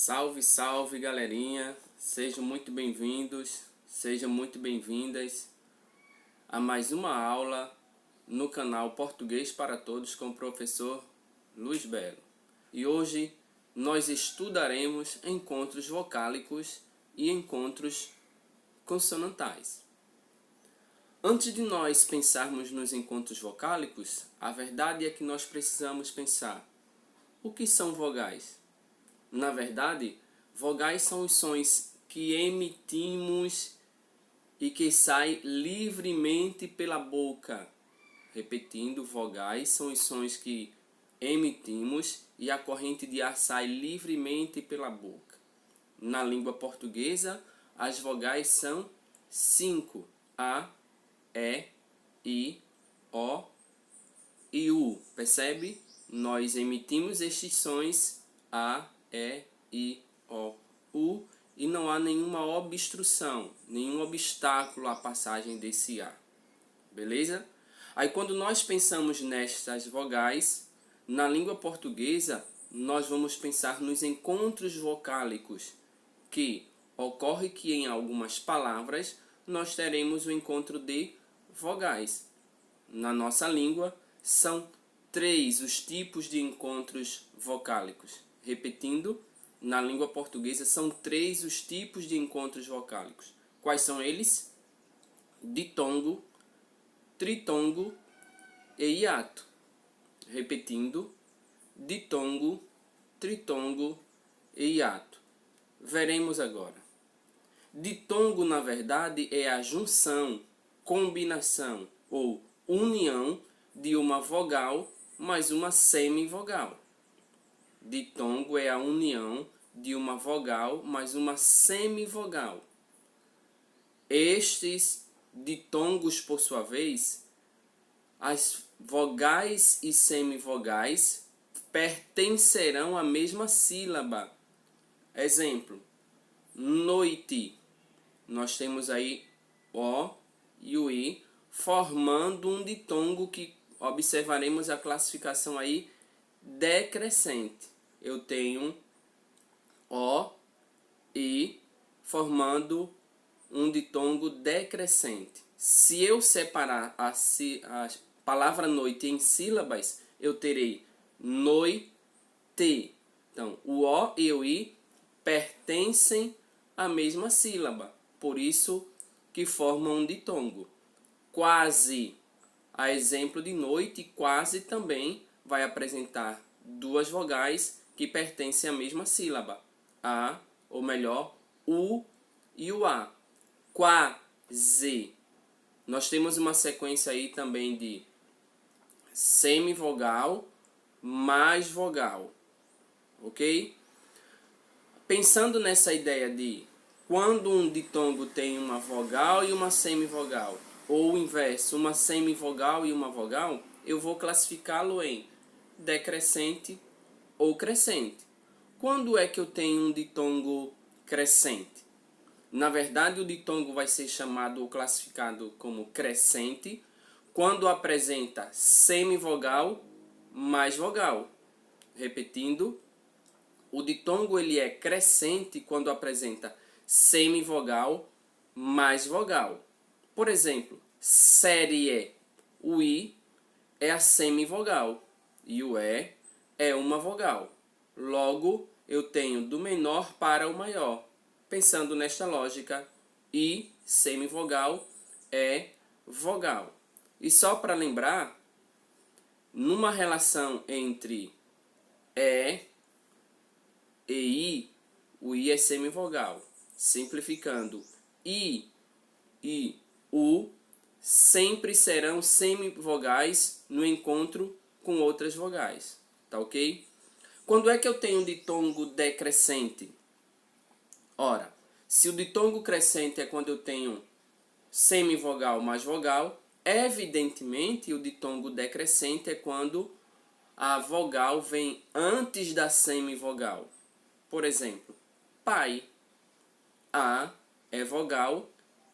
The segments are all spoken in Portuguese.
Salve, salve, galerinha! Sejam muito bem-vindos, sejam muito bem-vindas a mais uma aula no canal Português para Todos com o professor Luiz Belo. E hoje nós estudaremos encontros vocálicos e encontros consonantais. Antes de nós pensarmos nos encontros vocálicos, a verdade é que nós precisamos pensar: o que são vogais? Na verdade, vogais são os sons que emitimos e que saem livremente pela boca. Repetindo, vogais são os sons que emitimos e a corrente de ar sai livremente pela boca. Na língua portuguesa, as vogais são 5: A, E, I, O e U. Percebe? Nós emitimos estes sons A, E, I, O, U e não há nenhuma obstrução, nenhum obstáculo à passagem desse A. Beleza? Aí quando nós pensamos nestas vogais, na língua portuguesa, nós vamos pensar nos encontros vocálicos, que ocorre que em algumas palavras nós teremos o encontro de vogais. Na nossa língua, são 3 os tipos de encontros vocálicos. Repetindo, na língua portuguesa são 3 os tipos de encontros vocálicos. Quais são eles? Ditongo, tritongo e hiato. Repetindo, ditongo, tritongo e hiato. Veremos agora. Ditongo, na verdade, é a junção, combinação ou união de uma vogal mais uma semivogal. Ditongo é a união de uma vogal mais uma semivogal. Estes ditongos, por sua vez, as vogais e semivogais pertencerão à mesma sílaba. Exemplo: noite. Nós temos aí O e o I formando um ditongo que observaremos a classificação aí decrescente. Eu tenho O, I formando um ditongo decrescente. Se eu separar a palavra noite em sílabas, eu terei noite. Então, o O e o I pertencem à mesma sílaba, por isso que formam um ditongo. Quase, a exemplo de noite, quase também vai apresentar 2 vogais que pertencem à mesma sílaba, A, ou melhor, U e o A. Quase. Nós temos uma sequência aí também de semivogal mais vogal, ok? Pensando nessa ideia de quando um ditongo tem uma vogal e uma semivogal, ou o inverso, uma semivogal e uma vogal, eu vou classificá-lo em decrescente ou crescente. Quando é que eu tenho um ditongo crescente? Na verdade, o ditongo vai ser chamado ou classificado como crescente quando apresenta semivogal mais vogal. Repetindo, o ditongo ele é crescente quando apresenta semivogal mais vogal. Por exemplo, série, o I é a semivogal e o E é uma vogal. Logo, eu tenho do menor para o maior. Pensando nesta lógica, I, semivogal, é vogal. E só para lembrar, numa relação entre E e I, o I é semivogal. Simplificando, I e U sempre serão semivogais no encontro com outras vogais. Tá ok? Quando é que eu tenho um ditongo decrescente? Ora, se o ditongo crescente é quando eu tenho semivogal mais vogal, evidentemente o ditongo decrescente é quando a vogal vem antes da semivogal. Por exemplo, pai. A é vogal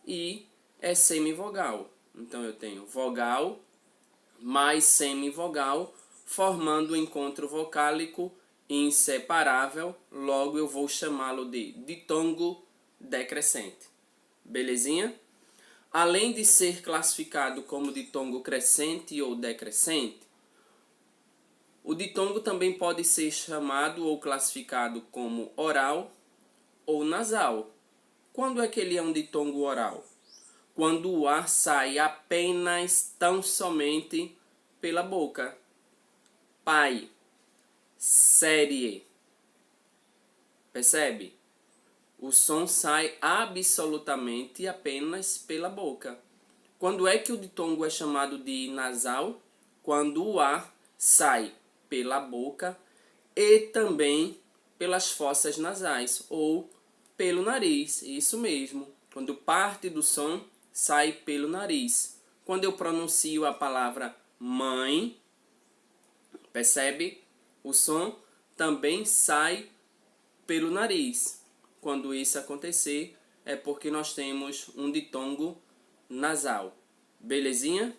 e é semivogal. Então eu tenho vogal mais semivogal formando o encontro vocálico inseparável, logo eu vou chamá-lo de ditongo decrescente. Belezinha? Além de ser classificado como ditongo crescente ou decrescente, o ditongo também pode ser chamado ou classificado como oral ou nasal. Quando é que ele é um ditongo oral? Quando o ar sai apenas tão somente pela boca. Pai, série. Percebe? O som sai absolutamente apenas pela boca. Quando é que o ditongo é chamado de nasal? Quando o ar sai pela boca e também pelas fossas nasais ou pelo nariz. Isso mesmo. Quando parte do som sai pelo nariz. Quando eu pronuncio a palavra mãe, percebe? O som também sai pelo nariz. Quando isso acontecer, é porque nós temos um ditongo nasal. Belezinha?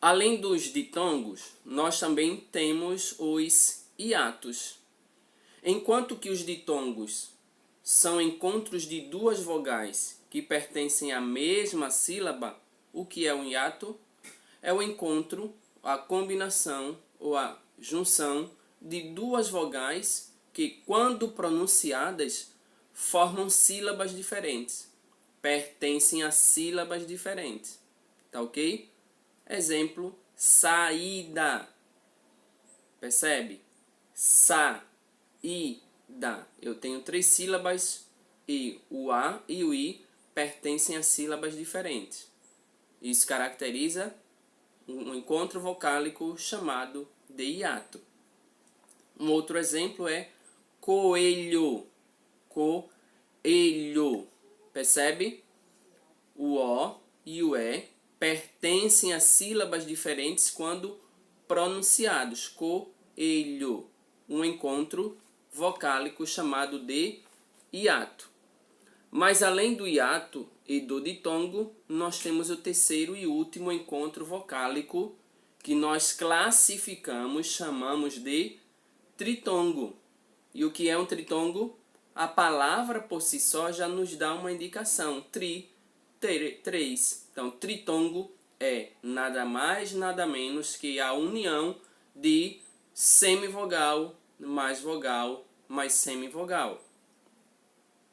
Além dos ditongos, nós também temos os hiatos. Enquanto que os ditongos são encontros de duas vogais que pertencem à mesma sílaba, o que é um hiato? É o encontro, a combinação ou a junção de duas vogais que, quando pronunciadas, formam sílabas diferentes. Pertencem a sílabas diferentes. Tá ok? Exemplo, saída. Percebe? Saída. Eu tenho 3 sílabas e o A e o I pertencem a sílabas diferentes. Isso caracteriza um encontro vocálico chamado de hiato. Um outro exemplo é coelho. Coelho. Percebe? O O e o E pertencem a sílabas diferentes quando pronunciados. Coelho. Um encontro vocálico chamado de hiato. Mas além do hiato e do ditongo, nós temos o terceiro e último encontro vocálico que nós classificamos, chamamos de tritongo. E o que é um tritongo? A palavra por si só já nos dá uma indicação. Três. Então, tritongo é nada mais, nada menos que a união de semivogal mais vogal mais semivogal.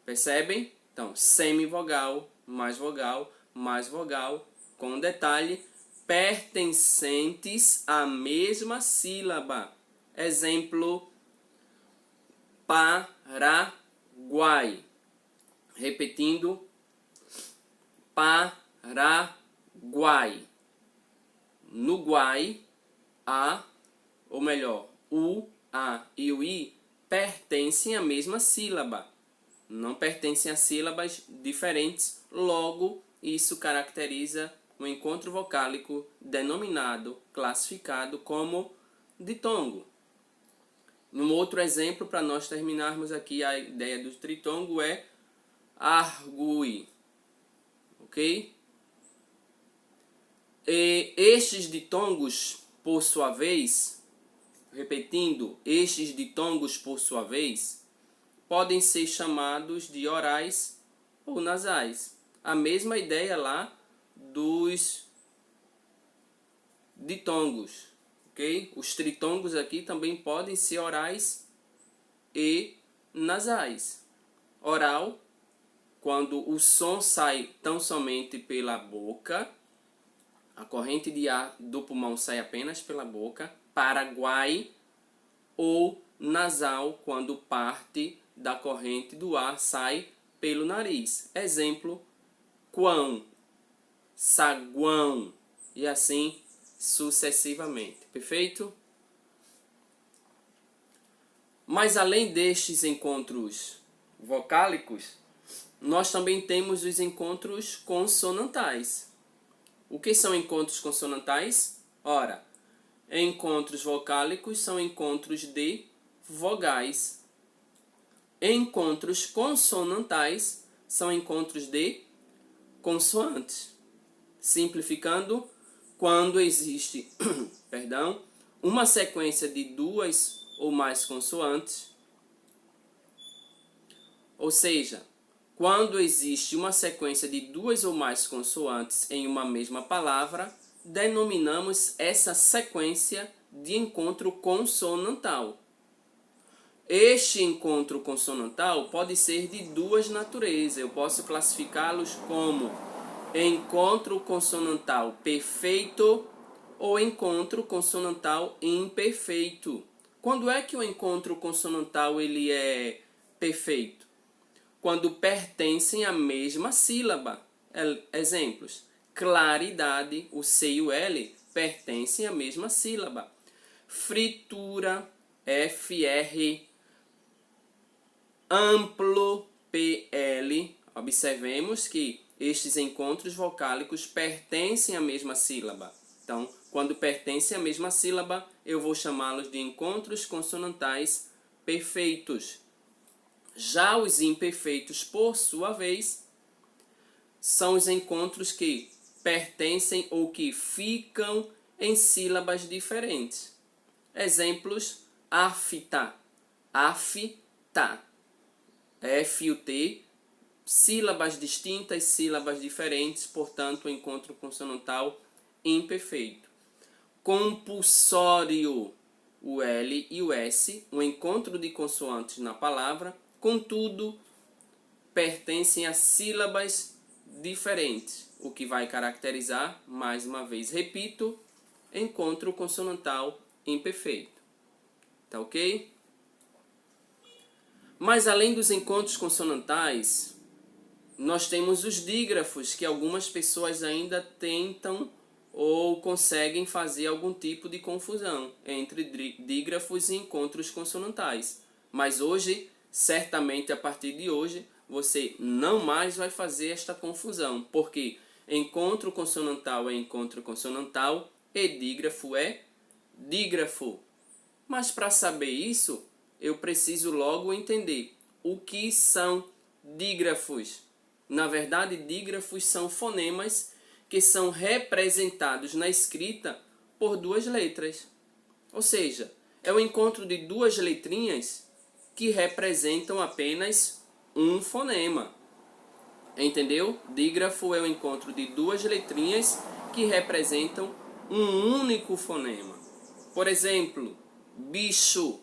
Percebem? Então, semivogal mais vogal, com detalhe, pertencentes à mesma sílaba. Exemplo, Paraguai. Repetindo, Paraguai. No Guai, a, ou melhor, o, a e o i pertencem à mesma sílaba. Não pertencem a sílabas diferentes, logo isso caracteriza um encontro vocálico denominado, classificado como ditongo. Um outro exemplo, para nós terminarmos aqui a ideia do tritongo, é argui. Ok? E estes ditongos, por sua vez, repetindo, estes ditongos, por sua vez, podem ser chamados de orais ou nasais. A mesma ideia lá dos ditongos, ok? Os tritongos aqui também podem ser orais e nasais. Oral, quando o som sai tão somente pela boca, a corrente de ar do pulmão sai apenas pela boca. Paraguai, ou nasal, quando parte da corrente do ar sai pelo nariz. Exemplo, quão, saguão, e assim sucessivamente. Perfeito? Mas além destes encontros vocálicos, nós também temos os encontros consonantais. O que são encontros consonantais? Ora, encontros vocálicos são encontros de vogais. Encontros consonantais são encontros de consoantes. Simplificando, quando existe, uma sequência de duas ou mais consoantes, ou seja, quando existe uma sequência de duas ou mais consoantes em uma mesma palavra, denominamos essa sequência de encontro consonantal. Este encontro consonantal pode ser de duas naturezas. Eu posso classificá-los como encontro consonantal perfeito ou encontro consonantal imperfeito. Quando é que o encontro consonantal ele é perfeito? Quando pertencem à mesma sílaba. Exemplos: claridade, o C e o L pertencem à mesma sílaba. Fritura, FR, amplo, PL. Observemos que estes encontros vocálicos pertencem à mesma sílaba. Então, quando pertencem à mesma sílaba, eu vou chamá-los de encontros consonantais perfeitos. Já os imperfeitos, por sua vez, são os encontros que pertencem ou que ficam em sílabas diferentes. Exemplos: afta, afta. F e o T, sílabas distintas, sílabas diferentes, portanto, encontro consonantal imperfeito. Compulsório, o L e o S, um encontro de consoantes na palavra, contudo, pertencem a sílabas diferentes, o que vai caracterizar, mais uma vez, repito, encontro consonantal imperfeito. Tá ok? Mas além dos encontros consonantais, nós temos os dígrafos, que algumas pessoas ainda tentam ou conseguem fazer algum tipo de confusão entre dígrafos e encontros consonantais. Mas hoje, certamente a partir de hoje, você não mais vai fazer esta confusão, porque encontro consonantal é encontro consonantal e dígrafo é dígrafo. Mas para saber isso, eu preciso logo entender o que são dígrafos. Na verdade, dígrafos são fonemas que são representados na escrita por duas letras. Ou seja, é o encontro de duas letrinhas que representam apenas um fonema. Entendeu? Dígrafo é o encontro de duas letrinhas que representam um único fonema. Por exemplo, bicho.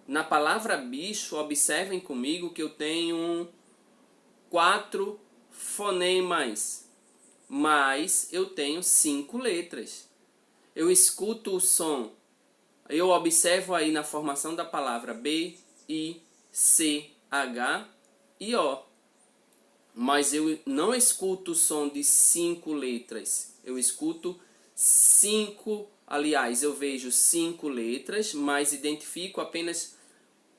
Na palavra bicho, observem comigo que eu tenho 4 fonemas, mas eu tenho 5 letras. Eu escuto o som, eu observo aí na formação da palavra B, I, C, H e O. Mas eu não escuto o som de 5 letras. Eu escuto 5, aliás, eu vejo 5 letras, mas identifico apenas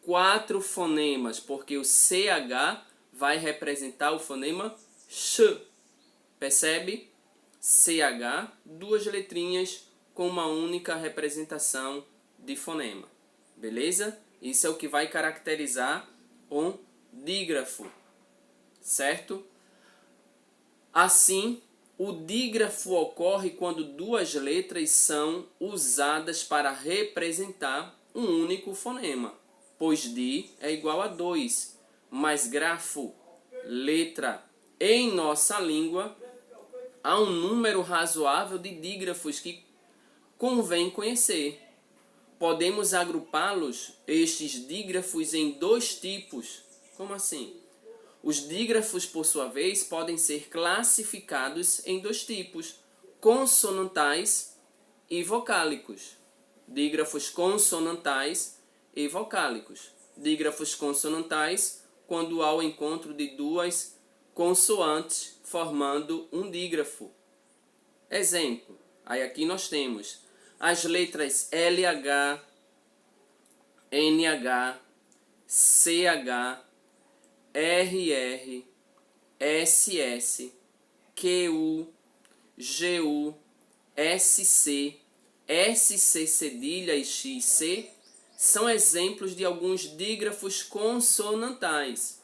4 fonemas, porque o CH vai representar o fonema X. Percebe? CH, duas letrinhas com uma única representação de fonema. Beleza? Isso é o que vai caracterizar um dígrafo. Certo? Assim, o dígrafo ocorre quando duas letras são usadas para representar um único fonema, pois di é igual a 2, mas grafo, letra, em nossa língua, há um número razoável de dígrafos que convém conhecer. Podemos agrupá-los, estes dígrafos, em 2 tipos. Como assim? Os dígrafos, por sua vez, podem ser classificados em 2 tipos: consonantais e vocálicos. Dígrafos consonantais e vocálicos. Dígrafos consonantais, quando há o encontro de duas consoantes formando um dígrafo. Exemplo, aí aqui nós temos as letras LH, NH, CH, RR, SS, QU, GU, SC, SC cedilha e XC são exemplos de alguns dígrafos consonantais,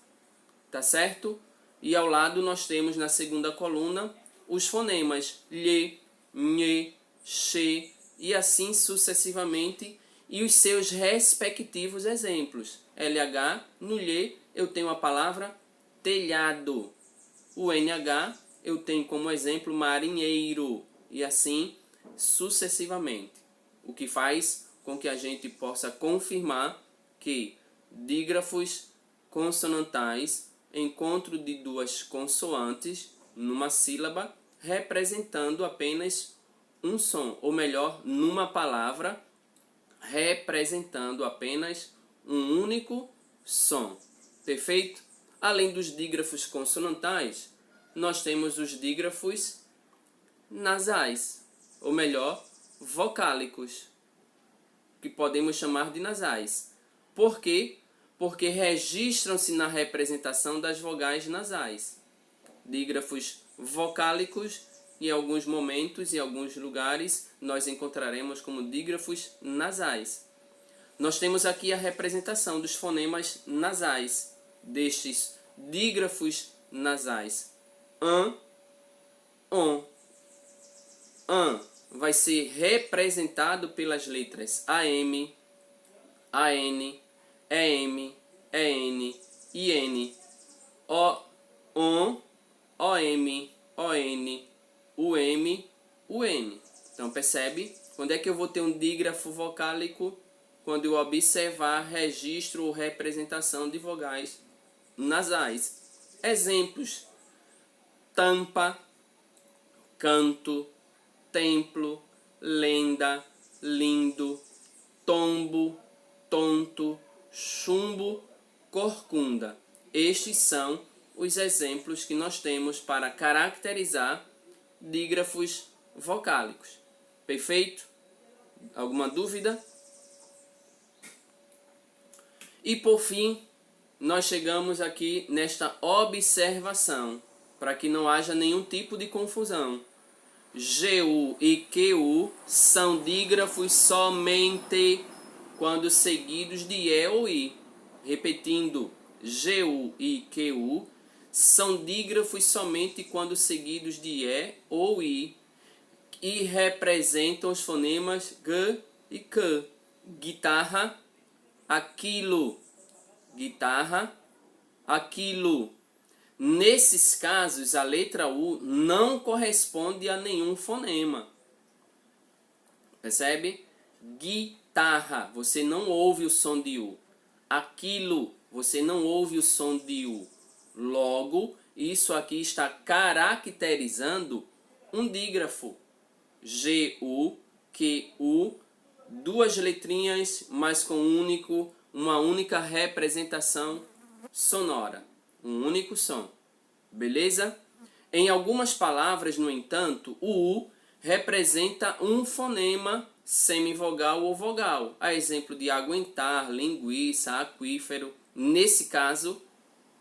tá certo? E ao lado nós temos na segunda coluna os fonemas lhe, nhe, xe, e assim sucessivamente, e os seus respectivos exemplos. LH, no lhe, eu tenho a palavra telhado. O NH, eu tenho como exemplo marinheiro, e assim sucessivamente. O que faz com que a gente possa confirmar que dígrafos consonantais, encontro de duas consoantes numa sílaba, representando apenas um som, ou melhor, numa palavra, representando apenas um único som. Perfeito? Além dos dígrafos consonantais, nós temos os dígrafos nasais, ou melhor, vocálicos, que podemos chamar de nasais. Por quê? Porque registram-se na representação das vogais nasais. Dígrafos vocálicos, em alguns momentos, em alguns lugares, nós encontraremos como dígrafos nasais. Nós temos aqui a representação dos fonemas nasais, destes dígrafos nasais. An, on. An vai ser representado pelas letras AM, AN, EM, EN, IN, O, ON, OM, ON, UM, UN. Então percebe? Quando é que eu vou ter um dígrafo vocálico? Quando eu observar registro ou representação de vogais nasais. Exemplos: tampa, canto, templo, lenda, lindo, tombo, tonto, chumbo, corcunda. Estes são os exemplos que nós temos para caracterizar dígrafos vocálicos. Perfeito? Alguma dúvida? E por fim, nós chegamos aqui nesta observação, para que não haja nenhum tipo de confusão. GU e QU são dígrafos somente quando seguidos de E ou I. Repetindo, GU e QU são dígrafos somente quando seguidos de E ou I e representam os fonemas G e K. Guitarra, aquilo. Guitarra, aquilo. Nesses casos, a letra U não corresponde a nenhum fonema. Percebe? Guitarra, você não ouve o som de U. Aquilo, você não ouve o som de U. Logo, isso aqui está caracterizando um dígrafo. GU, QU, duas letrinhas, mas com uma única representação sonora. Um único som. Beleza? Em algumas palavras, no entanto, o U representa um fonema semivogal ou vogal. A exemplo de aguentar, linguiça, aquífero. Nesse caso,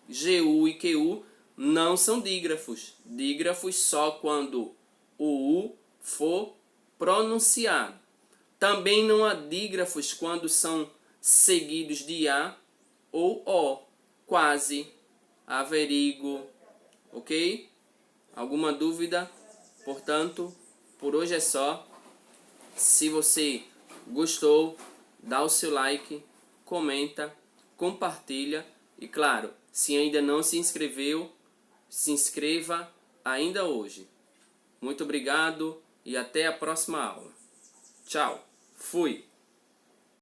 GU e QU não são dígrafos. Dígrafos só quando o U for pronunciado. Também não há dígrafos quando são seguidos de A ou O. Quase, averigo, ok? Alguma dúvida? Portanto, por hoje é só. Se você gostou, dá o seu like, comenta, compartilha e, claro, se ainda não se inscreveu, se inscreva ainda hoje. Muito obrigado e até a próxima aula. Tchau. Fui.